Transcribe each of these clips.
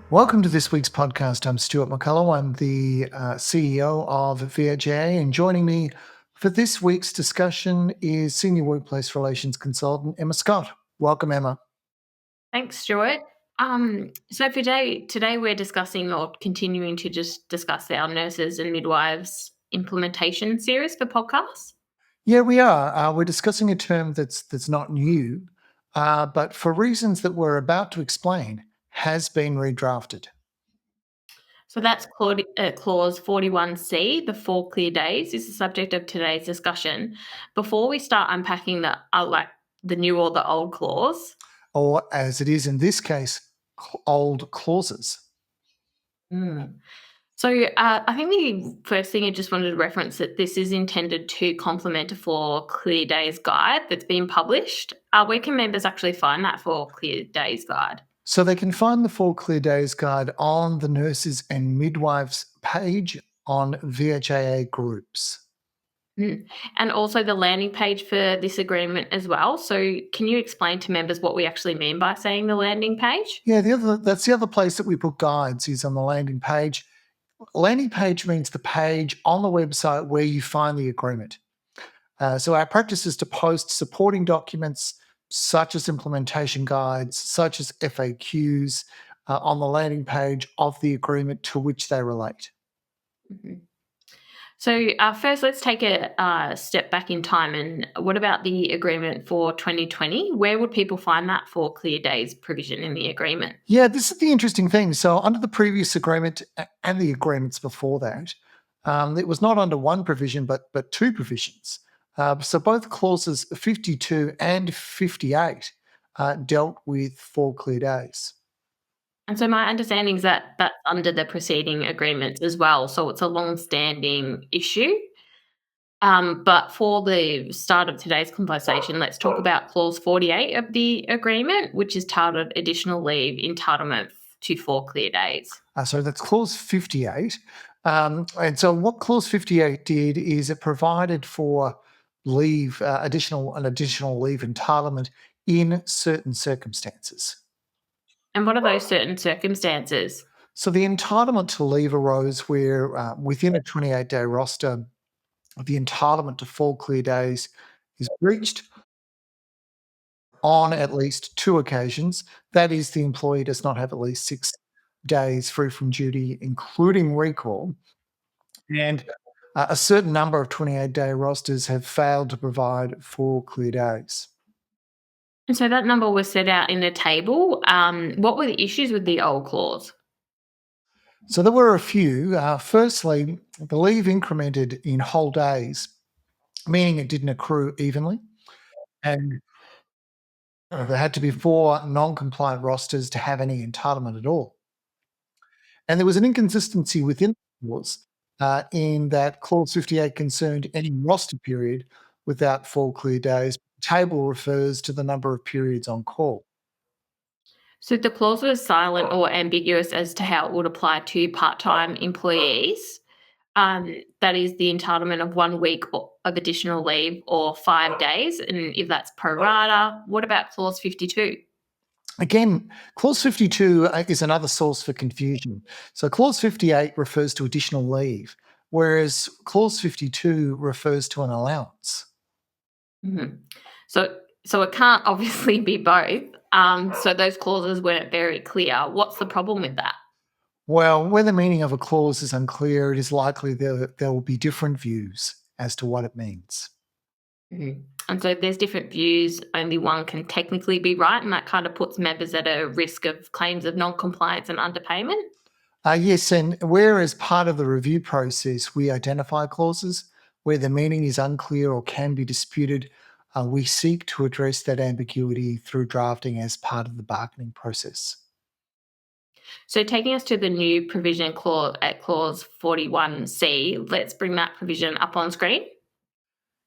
Welcome to this week's podcast. I'm Stuart McCullough. I'm the CEO of VHIA, and joining me for this week's discussion is Senior Workplace Relations Consultant Emma Scott. Welcome, Emma. Thanks, Stuart. So for today we're discussing or continuing to just discuss our Nurses and Midwives implementation series for podcasts. Yeah, we are. We're discussing a term that's not new, but for reasons that we're about to explain, has been redrafted. So that's clause 41C, the 4 clear days, is the subject of today's discussion. Before we start unpacking the new or the old clause, or as it is in this case, old clauses. So I think the first thing I just wanted to reference that this is intended to complement a 4 clear days guide that's been published. Where can members actually find that 4 clear days guide? So they can find the 4 clear days guide on the Nurses and Midwives page on VHIA groups. And also the landing page for this agreement as well. So can you explain to members what we actually mean by saying the landing page? Yeah, that's the other place that we put guides is on the landing page. Landing page means the page on the website where you find the agreement. So our practice is to post supporting documents such as implementation guides, such as FAQs on the landing page of the agreement to which they relate. Mm-hmm. So first, let's take a step back in time. And what about the agreement for 2020? Where would people find that 4 clear days provision in the agreement? Yeah, this is the interesting thing. So under the previous agreement and the agreements before that, it was not under one provision, but 2 provisions. So both clauses 52 and 58 dealt with 4 clear days. And so my understanding is that that's under the preceding agreements as well. So it's a long-standing issue. But for the start of today's conversation, let's talk about clause 48 of the agreement, which is titled Additional Leave Entitlement to 4 clear days. So that's clause 58. And so what clause 58 did is it provided for leave, additional leave entitlement in certain circumstances. And what are those certain circumstances? So the entitlement to leave arose where within a 28-day roster, the entitlement to 4 clear days is breached on at least 2 occasions. That is, the employee does not have at least 6 days free from duty, including recall. And a certain number of 28-day rosters have failed to provide 4 clear days. And so that number was set out in the table. What were the issues with the old clause? So there were a few. Firstly, the leave incremented in whole days, meaning it didn't accrue evenly. And there had to be 4 non-compliant rosters to have any entitlement at all. And there was an inconsistency within the clause in that clause 58 concerned any roster period without 4 clear days. The table refers to the number of periods on call. So the clause was silent or ambiguous as to how it would apply to part-time employees. That is the entitlement of 1 week of additional leave or 5 days. And if that's pro rata, what about clause 52? Again, clause 52 is another source for confusion. So clause 58 refers to additional leave, whereas clause 52 refers to an allowance. Mm-hmm. So it can't obviously be both. So those clauses weren't very clear. What's the problem with that? Well, where the meaning of a clause is unclear, it is likely there will be different views as to what it means. Mm-hmm. And so there's different views. Only one can technically be right, and that kind of puts members at a risk of claims of non-compliance and underpayment? Yes, and whereas part of the review process we identify clauses where the meaning is unclear or can be disputed, we seek to address that ambiguity through drafting as part of the bargaining process. So taking us to the new provision clause at clause 41C, let's bring that provision up on screen.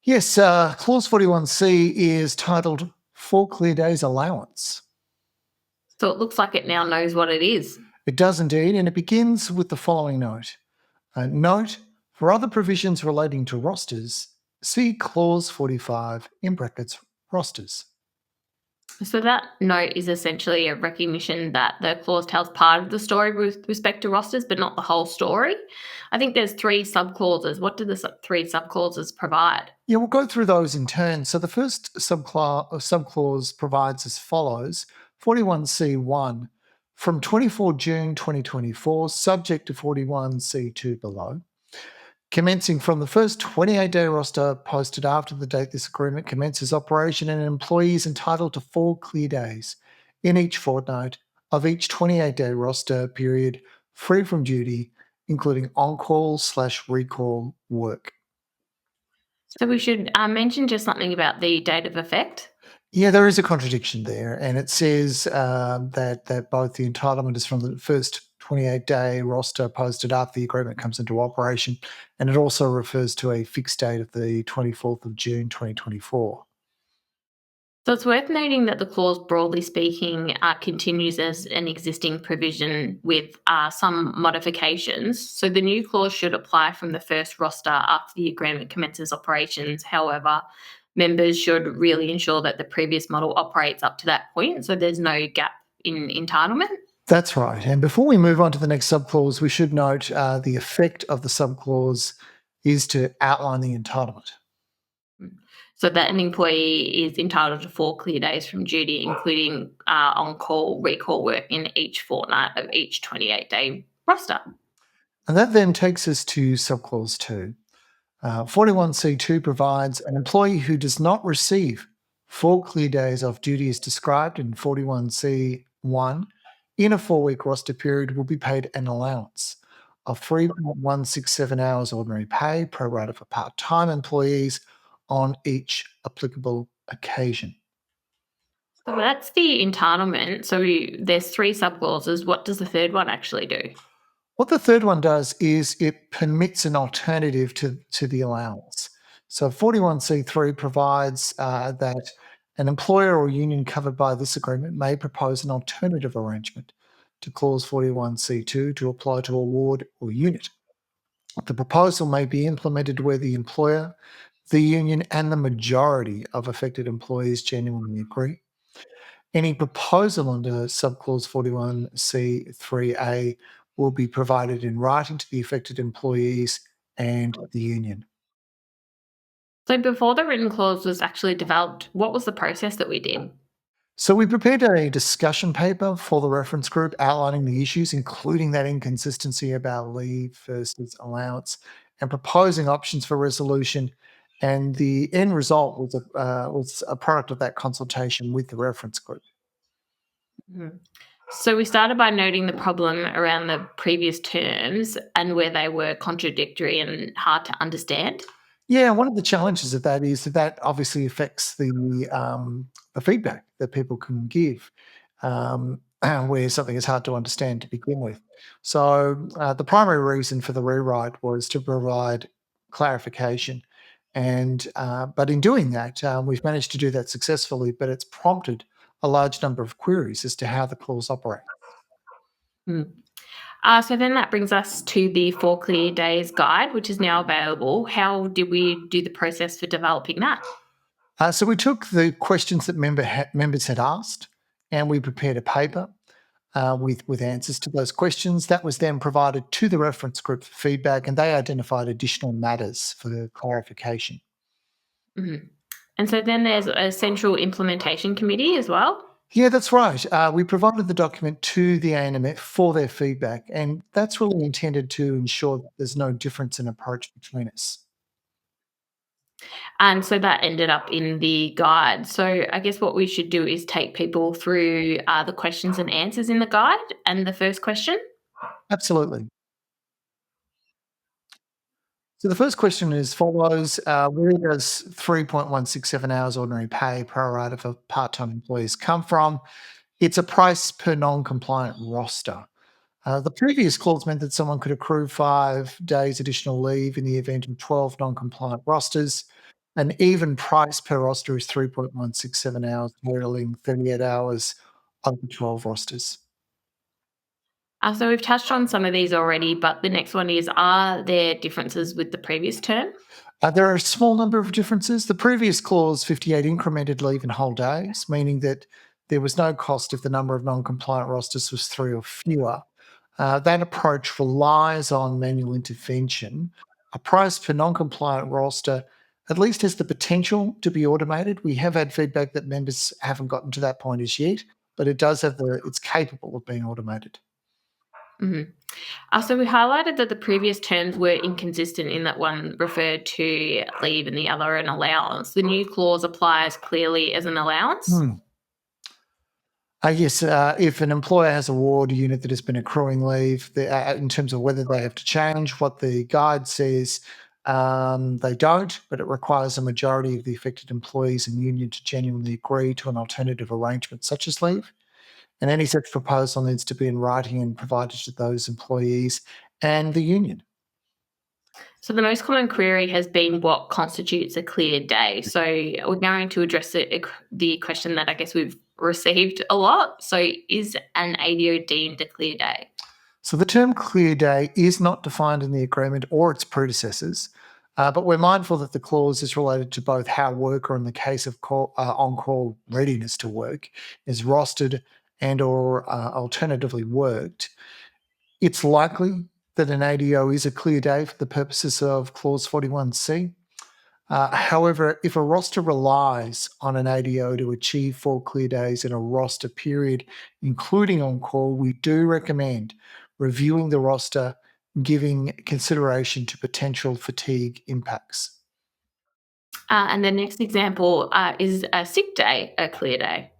Yes, clause 41C is titled 4 clear days allowance. So it looks like it now knows what it is. It does indeed, and it begins with the following note. Note, for other provisions relating to rosters, see clause 45 in brackets rosters. So that note is essentially a recognition that the clause tells part of the story with respect to rosters, but not the whole story. I think there's 3 subclauses. What do the 3 subclauses provide? Yeah, we'll go through those in turn. So the first subclause provides as follows: 41C1, from 24 June 2024, subject to 41C2 below. Commencing from the first 28-day roster posted after the date this agreement commences operation, and an employee is entitled to 4 clear days in each fortnight of each 28-day roster period free from duty, including on-call/recall work. So we should mention just something about the date of effect. Yeah, there is a contradiction there, and it says that both the entitlement is from the first 28-day roster posted after the agreement comes into operation, and it also refers to a fixed date of the 24th of June 2024. So it's worth noting that the clause, broadly speaking, continues as an existing provision with some modifications. So the new clause should apply from the first roster after the agreement commences operations. However, members should really ensure that the previous model operates up to that point, so there's no gap in entitlement. That's right. And before we move on to the next subclause, we should note the effect of the subclause is to outline the entitlement. So that an employee is entitled to 4 clear days from duty, including on-call, recall work in each fortnight of each 28-day roster. And that then takes us to subclause 2. 41C2 provides an employee who does not receive 4 clear days off duty as described in 41C1 in a 4-week roster period will be paid an allowance of 3.167 hours ordinary pay pro rata for part-time employees on each applicable occasion. So that's the entitlement. So there's 3 subclauses. What does the third one actually do? What the third one does is it permits an alternative to the allowance. So 41C3 provides that an employer or union covered by this agreement may propose an alternative arrangement to clause 41C2 to apply to a ward or unit. The proposal may be implemented where the employer, the union, and the majority of affected employees genuinely agree. Any proposal under subclause 41C3A will be provided in writing to the affected employees and the union. So before the written clause was actually developed, what was the process that we did? So we prepared a discussion paper for the reference group outlining the issues, including that inconsistency about leave versus allowance, and proposing options for resolution. And the end result was a product of that consultation with the reference group. Mhm. So we started by noting the problem around the previous terms and where they were contradictory and hard to understand. Yeah, one of the challenges of that is that obviously affects the feedback that people can give, where something is hard to understand to begin with. So the primary reason for the rewrite was to provide clarification, and but in doing that, we've managed to do that successfully. But it's prompted a large number of queries as to how the clause operates. Mm. So then that brings us to the 4 Clear Days guide, which is now available. How did we do the process for developing that? So we took the questions that members had asked, and we prepared a paper with answers to those questions. That was then provided to the reference group for feedback, and they identified additional matters for clarification. Mhm. And so then there's a central implementation committee as well. Yeah, that's right. We provided the document to the ANMF for their feedback, and that's really intended to ensure that there's no difference in approach between us. And so that ended up in the guide. So I guess what we should do is take people through the questions and answers in the guide. And the first question. Absolutely. So the first question is follows: Where does 3.167 hours ordinary pay pro rata for part-time employees come from? It's a price per non-compliant roster. The previous clause meant that someone could accrue 5 days additional leave in the event of 12 non-compliant rosters. An even price per roster is 3.167 hours, totaling 38 hours of the 12 rosters. So we've touched on some of these already, but the next one is, are there differences with the previous term? There are a small number of differences. The previous clause 58 incremented leave in whole days, meaning that there was no cost if the number of non-compliant rosters was 3 or fewer. That approach relies on manual intervention. A price per non-compliant roster at least has the potential to be automated. We have had feedback that members haven't gotten to that point as yet, but it's capable of being automated. Mhm. So we highlighted that the previous terms were inconsistent in that one referred to leave and the other an allowance. The new clause applies clearly as an allowance. Yes, if an employer has a ward unit that has been accruing leave, in terms of whether they have to change what the guide says, they don't, but it requires a majority of the affected employees and union to genuinely agree to an alternative arrangement such as leave. And any such proposal needs to be in writing and provided to those employees and the union. So the most common query has been what constitutes a clear day. So we're going to address the question that I guess we've received a lot. So is an ADO deemed a clear day? So the term clear day is not defined in the agreement or its predecessors, but we're mindful that the clause is related to both how work, or in the case of on-call readiness to work, is rostered and or alternatively worked. It's likely that an ADO is a clear day for the purposes of clause 41C. However, if a roster relies on an ADO to achieve 4 clear days in a roster period, including on call, we do recommend reviewing the roster, giving consideration to potential fatigue impacts. And the next example is a sick day, a clear day.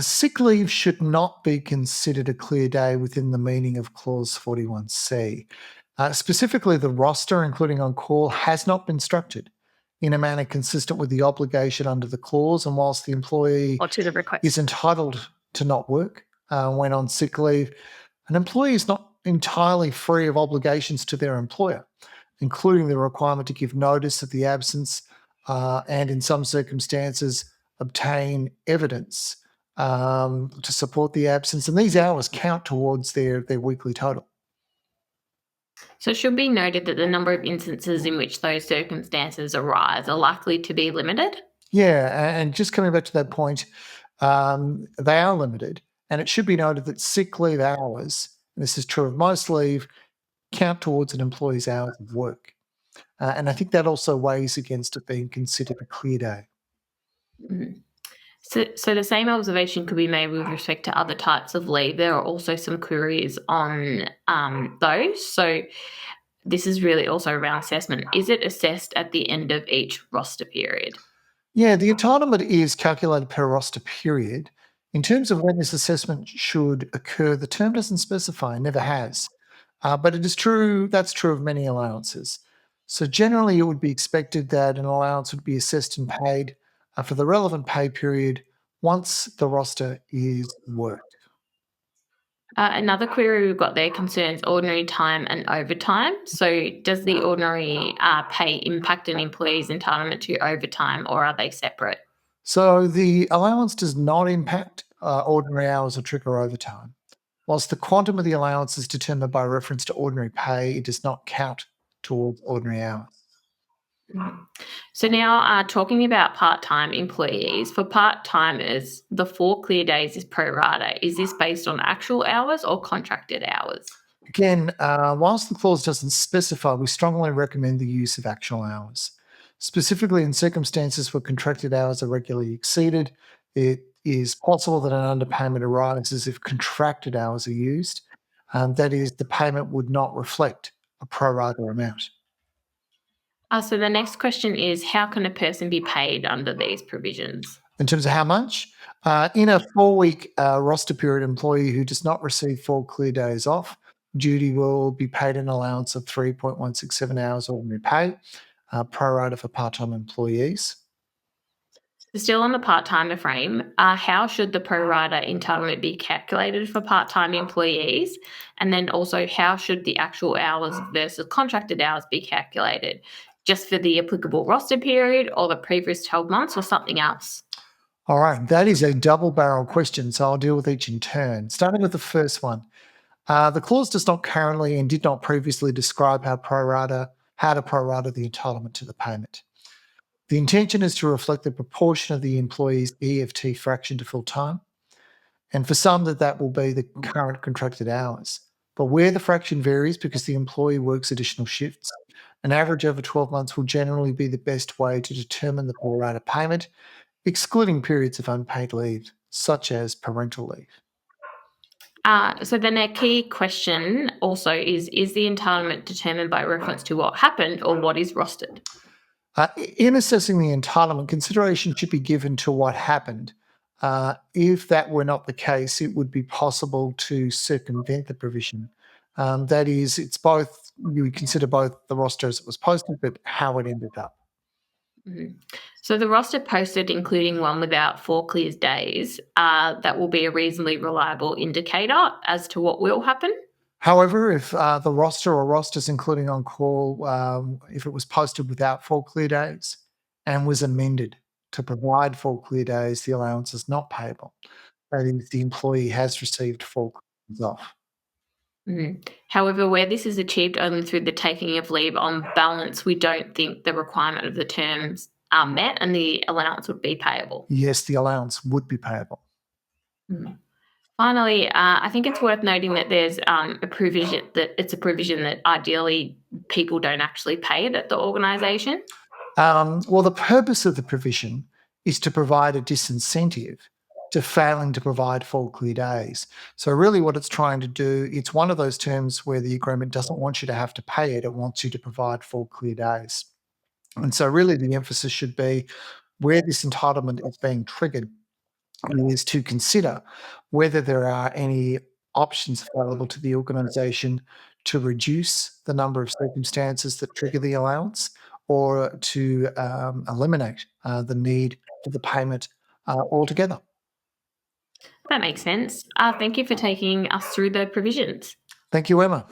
Sick leave should not be considered a clear day within the meaning of clause 41C. Specifically, the roster, including on call, has not been structured in a manner consistent with the obligation under the clause. And whilst the employee Or to the request. is entitled to not work when on sick leave, an employee is not entirely free of obligations to their employer, including the requirement to give notice of the absence and, in some circumstances, obtain evidence to support the absence. And these hours count towards their weekly total. So it should be noted that the number of instances in which those circumstances arise are likely to be limited. Yeah, and just coming back to that point, they are limited. And it should be noted that sick leave hours, and this is true of most leave, count towards an employee's hours of work. And I think that also weighs against it being considered a clear day. Mhm. So the same observation could be made with respect to other types of leave. There are also some queries on those. So this is really also around assessment. Is it assessed at the end of each roster period? Yeah, the entitlement is calculated per roster period. In terms of when this assessment should occur, the term doesn't specify, never has. But it is true, that's true of many allowances. So generally, it would be expected that an allowance would be assessed and paid for the relevant pay period once the roster is worked. Another query we've got there concerns ordinary time and overtime. So does the ordinary pay impact an employee's entitlement to overtime, or are they separate? So the allowance does not impact ordinary hours or trigger overtime. Whilst the quantum of the allowance is determined by reference to ordinary pay, it does not count towards ordinary hours. Mhm. So now talking about part-time employees, for part-timers, the 4 clear days is pro rata. Is this based on actual hours or contracted hours? Again, whilst the clause doesn't specify, we strongly recommend the use of actual hours. Specifically in circumstances where contracted hours are regularly exceeded, it is possible that an underpayment arises if contracted hours are used. That is, the payment would not reflect a pro rata amount. So the next question is, how can a person be paid under these provisions? In terms of how much, in a 4-week roster period, employee who does not receive 4 clear days off duty will be paid an allowance of 3.167 hours ordinary pay, pro rata for part-time employees. Still on the part-timer frame, how should the pro rata entitlement be calculated for part-time employees? And then also, how should the actual hours versus contracted hours be calculated? Just for the applicable roster period or the previous 12 months or something else? All right, that is a double-barrel question, so I'll deal with each in turn. Starting with the first one. The clause does not currently and did not previously describe how how to prorata the entitlement to the payment. The intention is to reflect the proportion of the employee's EFT fraction to full time, and for some that will be the current contracted hours. But where the fraction varies because the employee works additional shifts, an average over 12 months will generally be the best way to determine the pro rata payment, excluding periods of unpaid leave, such as parental leave. So then a key question also is the entitlement determined by reference to what happened or what is rostered? In assessing the entitlement, consideration should be given to what happened. If that were not the case, it would be possible to circumvent the provision. That is, it's both, you would consider both the roster as it was posted, but how it ended up. Mhm. So the roster posted, including one without 4 clear days, that will be a reasonably reliable indicator as to what will happen. However, if the roster or rosters, including on call, if it was posted without 4 clear days and was amended to provide 4 clear days, the allowance is not payable. That is, the employee has received 4 days off. Mhm. However, where this is achieved only through the taking of leave on balance, we don't think the requirement of the terms are met and the allowance would be payable. Yes, the allowance would be payable. Mhm. Finally, I think it's worth noting that there's a provision that ideally people don't actually pay it at the organisation. Well, the purpose of the provision is to provide a disincentive to failing to provide 4 clear days. So really what it's trying to do, it's one of those terms where the agreement doesn't want you to have to pay it, it wants you to provide 4 clear days. And so really the emphasis should be where this entitlement is being triggered is to consider whether there are any options available to the organisation to reduce the number of circumstances that trigger the allowance or to eliminate the need for the payment altogether. That makes sense. Thank you for taking us through the provisions. Thank you, Emma.